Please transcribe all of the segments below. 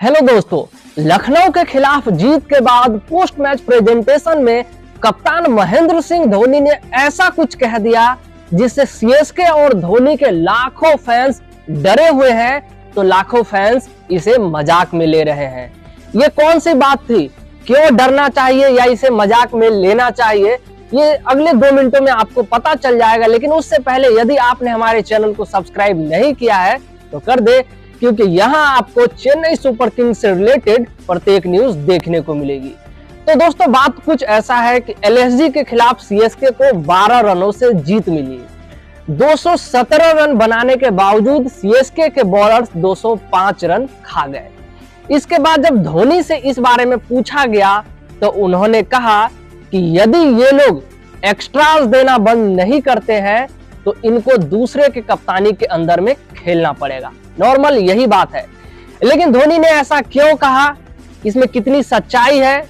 Hello दोस्तों, लखनऊ के खिलाफ जीत के बाद पोस्ट मैच प्रेजेंटेशन में कप्तान महेंद्र सिंह धोनी ने ऐसा कुछ कह दिया जिससे सीएसके और धोनी के लाखों फैंस डरे हुए हैं। तो लाखों फैंस इसे मजाक में ले रहे हैं। ये कौन सी बात थी, क्यों डरना चाहिए या इसे मजाक में लेना चाहिए, ये अगले 2 मिनटों में आपको पता चल जाएगा। लेकिन उससे पहले यदि आपने हमारे चैनल को सब्सक्राइब नहीं किया है तो कर दे, क्योंकि यहाँ आपको चेन्नई सुपर किंग्स से रिलेटेड प्रत्येक न्यूज देखने को मिलेगी। तो दोस्तों, बात कुछ ऐसा है कि एलएसजी के खिलाफ सीएसके को 12 रनों से जीत मिली। 217 रन बनाने के बावजूद सीएसके के बॉलर्स 205 रन खा गए। इसके बाद जब धोनी से इस बारे में पूछा गया तो उन्होंने कहा कि यदि ये लोग एक्स्ट्रास देना बंद नहीं करते हैं तो इनको दूसरे के कप्तानी के अंदर में खेलना पड़ेगा। नॉर्मल यही बात है। लेकिन धोनी ने ऐसा क्यों कहा, इसमें कितनी सच्चाई है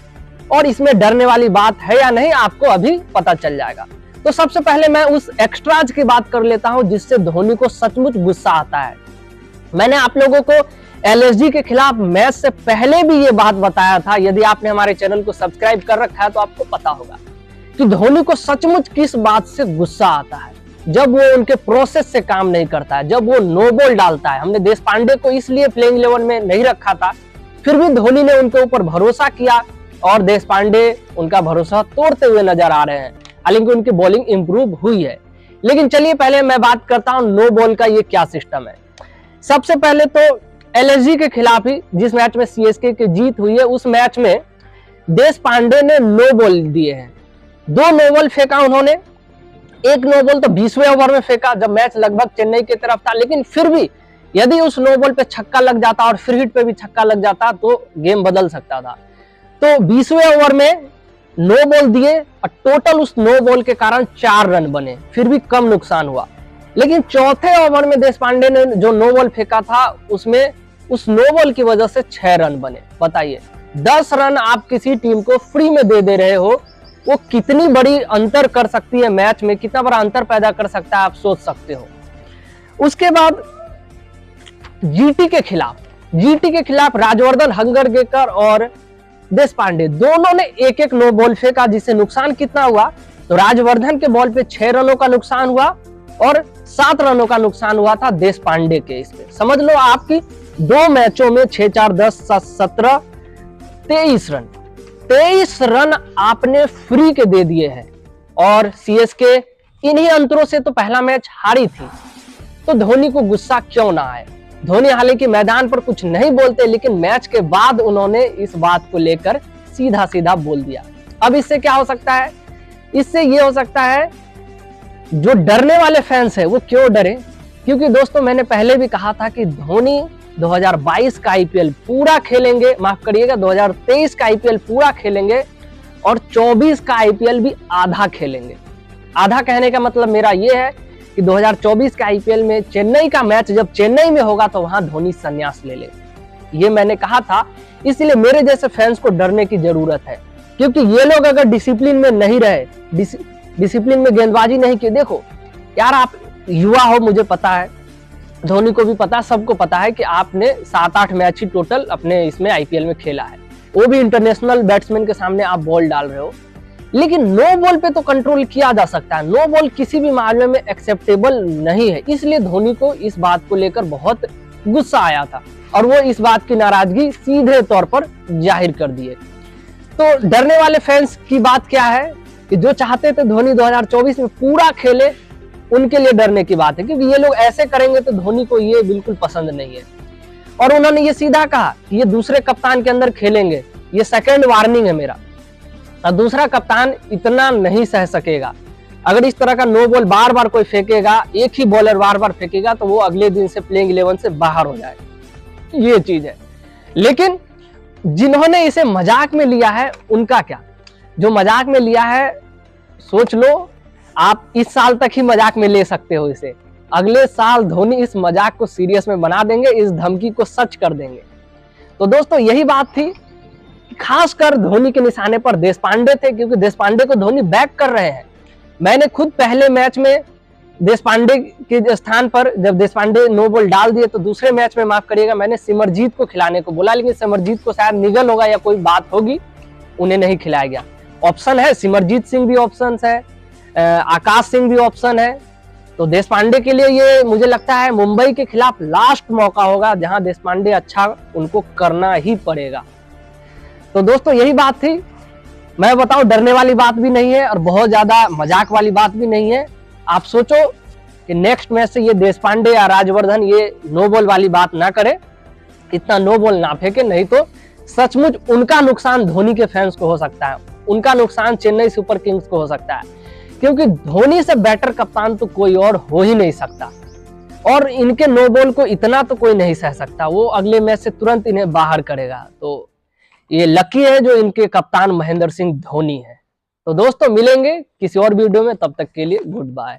और इसमें डरने वाली बात है या नहीं, आपको अभी पता चल जाएगा। तो सबसे पहले मैं उस एक्स्ट्राज की बात कर लेता हूं जिससे धोनी को सचमुच गुस्सा आता है। मैंने आप लोगों को एलएसजी के खिलाफ मैच से पहले भी ये बात बताया था। यदि आपने हमारे चैनल को सब्सक्राइब कर रखा है तो आपको पता होगा कि धोनी को सचमुच किस बात से गुस्सा आता है। जब वो उनके प्रोसेस से काम नहीं करता है, जब वो नो बॉल डालता है। हमने देश पांडे को इसलिए प्लेइंग 11 में नहीं रखा था, फिर भी धोनी ने उनके ऊपर भरोसा किया और देश पांडे उनका भरोसा तोड़ते हुए नजर आ रहे हैं। हालांकि उनकी बॉलिंग इंप्रूव हुई है। लेकिन चलिए पहले मैं बात करता हूं नो बॉल का ये क्या सिस्टम है। सबसे पहले तो एलएसजी के खिलाफ ही जिस मैच में सीएसके की जीत हुई है, उस मैच में देश पांडे ने नो बॉल दिए हैं। 2 नो बॉल फेंका उन्होंने। एक नो बॉल तो 20वें ओवर में फेंका जब मैच लगभग चेन्नई की तरफ था। लेकिन फिर भी यदि उस नो बॉल पे छक्का लग जाता और फिर हिट पे भी छक्का लग जाता तो गेम बदल सकता था। तो 20वें ओवर में नो बॉल दिए और टोटल उस नो बॉल के कारण 4 रन बने, फिर भी कम नुकसान हुआ। लेकिन चौथे ओवर में देश पांडे ने जो नो बॉल फेंका था उसमें उस नो बॉल की वजह से 6 रन बने। बताइए, 10 रन आप किसी टीम को फ्री में दे रहे हो, वो कितनी बड़ी अंतर कर सकती है मैच में, कितना बड़ा अंतर पैदा कर सकता है, आप सोच सकते हो। उसके बाद जीटी के खिलाफ राजवर्धन हंगरगेकर और देश पांडे दोनों ने एक एक नो बॉल फेंका, जिससे नुकसान कितना हुआ तो राजवर्धन के बॉल पे 6 रनों का नुकसान हुआ और 7 रनों का नुकसान हुआ था देश पांडे के। इसमें समझ लो आपकी 2 मैचों में 6, 4, 10, 17, 23 रन 23 रन आपने फ्री के दे दिए हैं। और सीएसके इन्हीं अंतरों से तो पहला मैच हारी थी। तो धोनी को गुस्सा क्यों ना आए। धोनी हालांकि मैदान पर कुछ नहीं बोलते, लेकिन मैच के बाद उन्होंने इस बात को लेकर सीधा सीधा बोल दिया। अब इससे क्या हो सकता है, इससे ये हो सकता है जो डरने वाले फैंस है वो क्यों डरे। क्योंकि दोस्तों, मैंने पहले भी कहा था कि धोनी 2022 का आईपीएल पूरा खेलेंगे, माफ करिएगा 2023 का आईपीएल पूरा खेलेंगे और 24 का आईपीएल भी आधा खेलेंगे। आधा कहने का मतलब मेरा ये है कि 2024 का आईपीएल में चेन्नई का मैच जब चेन्नई में होगा तो वहां धोनी संन्यास ले ले। ये मैंने कहा था, इसलिए मेरे जैसे फैंस को डरने की जरूरत है। क्योंकि ये लोग अगर डिसिप्लिन में नहीं रहे, डिसिप्लिन में गेंदबाजी नहीं की। देखो यार, आप युवा हो, मुझे पता है, धोनी को भी पता, सबको पता है कि आपने 7-8 मैच ही टोटल अपने इसमें आईपीएल में खेला है, वो भी इंटरनेशनल बैट्समैन के सामने आप बॉल डाल रहे हो। लेकिन नो बॉल पे तो कंट्रोल किया जा सकता है, नो बॉल किसी भी मामले में एक्सेप्टेबल नहीं है। इसलिए धोनी को इस बात को लेकर बहुत गुस्सा आया था और वो इस बात की नाराजगी सीधे तौर पर जाहिर कर दिए। तो डरने वाले फैंस की बात क्या है कि जो चाहते थे धोनी 2024 में पूरा खेले, उनके लिए डरने की बात है। क्योंकि ये लोग ऐसे करेंगे तो धोनी को ये बिल्कुल पसंद नहीं है। और उन्होंने ये सीधा कहा कि ये दूसरे कप्तान के अंदर खेलेंगे, ये सेकंड वार्निंग है मेरा। और दूसरा कप्तान इतना नहीं सह सकेगा। अगर इस तरह का नो बॉल बार बार कोई फेंकेगा, एक ही बॉलर बार बार फेंकेगा, तो वो अगले दिन से प्लेइंग 11 से बाहर हो जाएगा। ये चीज है। लेकिन जिन्होंने इसे मजाक में लिया है उनका क्या, जो मजाक में लिया है, सोच लो आप इस साल तक ही मजाक में ले सकते हो इसे। अगले साल धोनी इस मजाक को सीरियस में बना देंगे, इस धमकी को सच कर देंगे। तो दोस्तों, यही बात थी। खासकर धोनी के निशाने पर देश पांडे थे, क्योंकि देश पांडे को धोनी बैक कर रहे हैं। मैंने खुद पहले मैच में देश पांडे के स्थान पर जब देश पांडे नो बॉल डाल दिए तो दूसरे मैच में, माफ करिएगा, मैंने सिमरजीत को खिलाने को बोला, लेकिन सिमरजीत को शायद निगल होगा या कोई बात होगी, उन्हें नहीं खिलाया गया। ऑप्शन है, सिमरजीत सिंह भी ऑप्शन है, आकाश सिंह भी ऑप्शन है। तो देश पांडे के लिए ये मुझे लगता है मुंबई के खिलाफ लास्ट मौका होगा जहां देश पांडे अच्छा उनको करना ही पड़ेगा। तो दोस्तों यही बात थी। मैं बताऊं, डरने वाली बात भी नहीं है और बहुत ज्यादा मजाक वाली बात भी नहीं है। आप सोचो कि नेक्स्ट मैच से ये देश पांडे या राजवर्धन ये नो बॉल वाली बात ना करे, इतना नो बॉल ना फेंके, नहीं तो सचमुच उनका नुकसान धोनी के फैंस को हो सकता है, उनका नुकसान चेन्नई सुपर किंग्स को हो सकता है, क्योंकि धोनी से बेटर कप्तान तो कोई और हो ही नहीं सकता। और इनके नो बॉल को इतना तो कोई नहीं सह सकता, वो अगले मैच से तुरंत इन्हें बाहर करेगा। तो ये लकी है जो इनके कप्तान महेंद्र सिंह धोनी है। तो दोस्तों मिलेंगे किसी और वीडियो में, तब तक के लिए गुड बाय।